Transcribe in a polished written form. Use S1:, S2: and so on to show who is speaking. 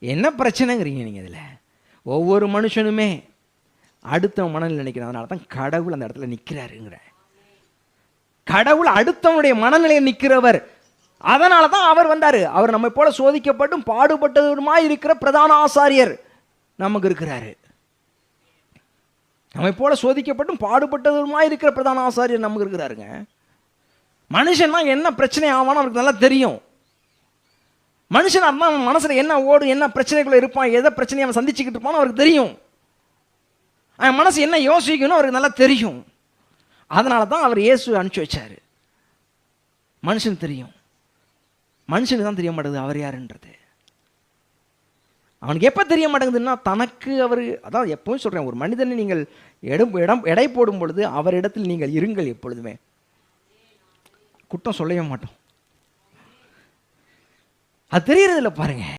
S1: என்ன பிரச்சனைங்கிறீங்க நீங்கள் இதில்? ஒவ்வொரு மனுஷனுமே அடுத்த மனநிலை நினைக்கிறான். அதனால தான் கடவுள் அந்த இடத்துல நிற்கிறாருங்கிற. கடவுள் அடுத்தவனுடைய மனநிலையை நிற்கிறவர். அதனால தான் அவர் வந்தார். அவர் நம்மை போல சோதிக்கப்பட்டும் பாடுபட்டதுமாய் இருக்கிற பிரதான ஆசாரியர் நமக்கு இருக்கிறாரு. நம்மை போல சோதிக்கப்பட்டும் பாடுபட்டதுமாய் இருக்கிற பிரதான ஆசாரியர் நமக்கு இருக்கிறாருங்க. மனுஷன்னா என்ன பிரச்சனை ஆவான்னு அவருக்கு நல்லா தெரியும். மனுஷன் அவன் மனசில் என்ன ஓடும், என்ன பிரச்சனைக்குள்ள இருப்பான், எதை பிரச்சனையை அவன் சந்திச்சுக்கிட்டு இருப்பான்னு அவருக்கு தெரியும். அவன் மனசு என்ன யோசிக்கணும் அவருக்கு நல்லா தெரியும். அதனால தான் அவர் இயேசு அனுப்பிச்சு வச்சார். மனுஷன் தெரியும், மனுஷனுக்கு தான் தெரிய மாட்டேங்குது அவர் யாருன்றது. அவனுக்கு எப்போ தெரிய மாட்டேங்குதுன்னா தனக்கு அவர், அதான் எப்பவும் சொல்கிறேன், ஒரு மனிதனை நீங்கள் எடை போடும் பொழுது அவர் இடத்தில் நீங்கள் இருங்கள். எப்பொழுதுமே குற்றம் சொல்லவே மாட்டோம். அது தெரியறதில்ல பாருங்க.